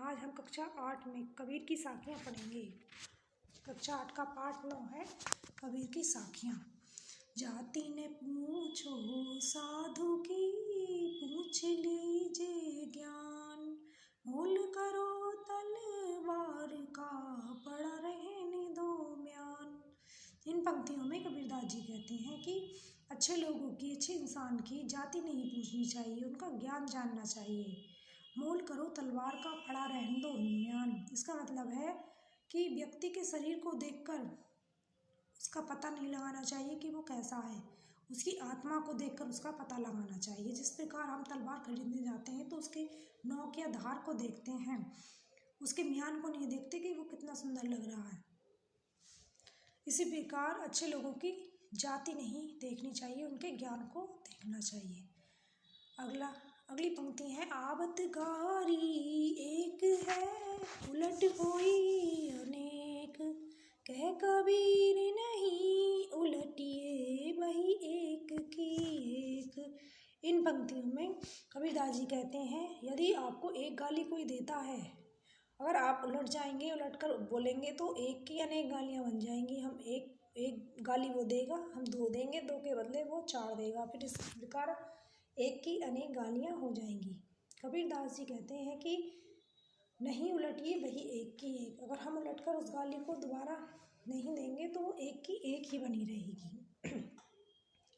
आज हम कक्षा 8 में कबीर की साखियाँ पढ़ेंगे। कक्षा 8 का पाठ 9 है कबीर की साखियाँ। जाति ने पूछो साधु की, पूछ लीजिए ज्ञान, मोल करो तलवार का, पड़ा रहने दो म्यान। इन पंक्तियों में कबीरदास जी कहते हैं कि अच्छे लोगों की, अच्छे इंसान की जाति नहीं पूछनी चाहिए, उनका ज्ञान जानना चाहिए। मोल करो तलवार का, पड़ा रहने दो म्यान। इसका मतलब है कि व्यक्ति के शरीर को देखकर उसका पता नहीं लगाना चाहिए कि वो कैसा है, उसकी आत्मा को देखकर उसका पता लगाना चाहिए। जिस प्रकार हम तलवार खरीदने जाते हैं तो उसके नोक या धार को देखते हैं, उसके म्यान को नहीं देखते कि वो कितना सुंदर लग रहा है। इसी प्रकार अच्छे लोगों की जाति नहीं देखनी चाहिए, उनके ज्ञान को देखना चाहिए। अगली पंक्ति है, आवत गारी एक है, उलट हुई अनेक, कह कबीर नहीं उलटिए वही एक की एक। इन पंक्तियों में कबीरदास जी कहते हैं, यदि आपको एक गाली कोई देता है, अगर आप उलट जाएंगे, उलट कर बोलेंगे तो एक की अनेक गालियाँ बन जाएंगी। हम एक गाली वो देगा, हम दो देंगे, दो के बदले वो चार देगा, फिर इस प्रकार एक की अनेक गालियाँ हो जाएंगी। कबीरदास जी कहते हैं कि नहीं उलटिए वही एक की एक। अगर हम उलटकर उस गाली को दोबारा नहीं देंगे तो वो एक की एक ही बनी रहेगी।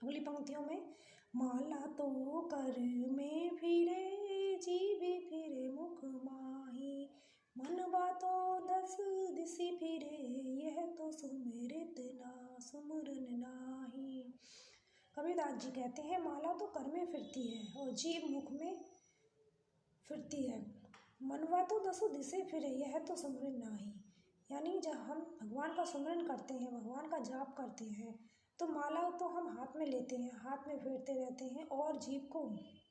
अगली पंक्तियों में, माला तो कर में फिरे, जीभी फिरे मुख माही, मनवा तो 10 दिशि फिरे, यह तो सुमिरत ना सुमरन नाही। कबीरदास जी कहते हैं, माला तो कर में फिरती है और जीभ मुख में फिरती है, मनवा तो 10 दिशे फिरे, यह तो सुमरन नाही। यानी जब हम भगवान का सुमरन करते हैं, भगवान का जाप करते हैं, तो माला तो हम हाथ में लेते हैं, हाथ में फेरते रहते हैं और जीभ को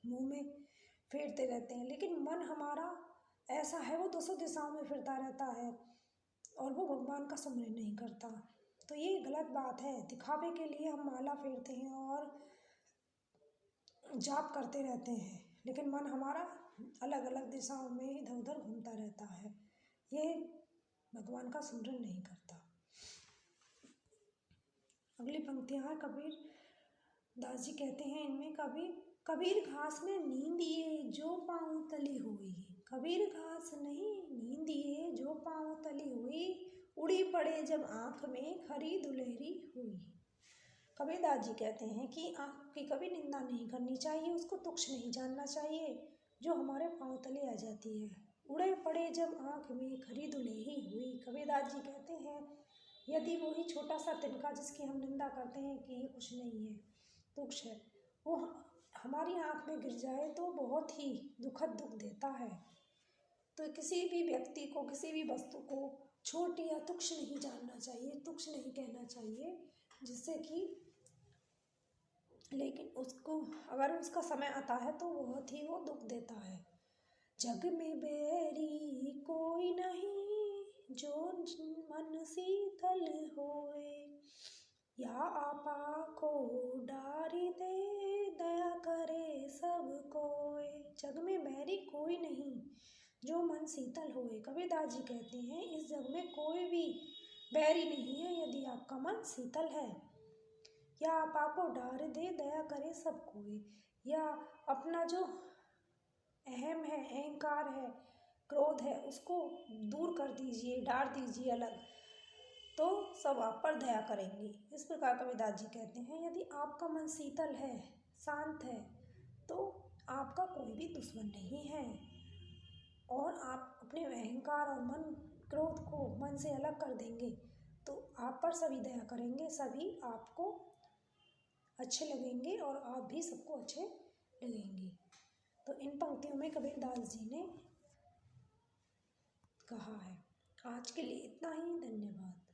मुंह में फेरते रहते हैं, लेकिन मन हमारा ऐसा है, वो 200 दिशाओं में फिरता रहता है और वो भगवान का सुमरन नहीं करता। तो ये गलत बात है। दिखावे के लिए हम माला फेरते हैं और जाप करते रहते हैं, लेकिन मन हमारा अलग अलग दिशाओं में इधर उधर घूमता रहता है, ये भगवान का सुमरन नहीं करता। अगली पंक्तियाँ हैं कबीर दास जी कहते हैं इनमें, कबीर घास में नींदिए जो पाँव तली हुई, कबीर घास नहीं नींदिए जो पाँव तली हुई, उड़ी पड़े जब आँख में खरी दुलेरी हुई। कबीरदास जी कहते हैं कि आँख की कभी निंदा नहीं करनी चाहिए, उसको तुच्छ नहीं जानना चाहिए जो हमारे पाँव तले आ जाती है। उड़े पड़े जब आँख में खरी दुलेरी हुई। कबीरदास जी कहते हैं, यदि वही छोटा सा तिनका जिसकी हम निंदा करते हैं कि ये कुछ नहीं है, तुच्छ है, वो हमारी आँख में गिर जाए तो बहुत ही दुखद दुख देता है। तो किसी भी व्यक्ति को, किसी भी वस्तु को छोटी या तुच्छ नहीं जानना चाहिए, तुच्छ नहीं कहना चाहिए, जिससे कि लेकिन उसको अगर उसका समय आता है तो बहुत ही वो दुख देता है। जग में बैरी कोई नहीं, जो मन शीतल होए, या आपा को डारी दे, दया करे सब कोय। जग में बैरी कोई नहीं जो मन शीतल होए। कबीरदास जी कहते हैं, इस जग में कोई भी बैरी नहीं है यदि आपका मन शीतल है। या आपा को डार दे, दया करे सब कोई। या अपना जो अहम है, अहंकार है, क्रोध है, उसको दूर कर दीजिए, डार दीजिए अलग, तो सब आप पर दया करेंगे। इस प्रकार कबीरदास जी कहते हैं, यदि आपका मन शीतल है, शांत है, तो आपका कोई भी दुश्मन नहीं है और आप अपने अहंकार और मन, क्रोध को मन से अलग कर देंगे तो आप पर सभी दया करेंगे, सभी आपको अच्छे लगेंगे और आप भी सबको अच्छे लगेंगे। तो इन पंक्तियों में कबीरदास जी ने कहा है। आज के लिए इतना ही, धन्यवाद।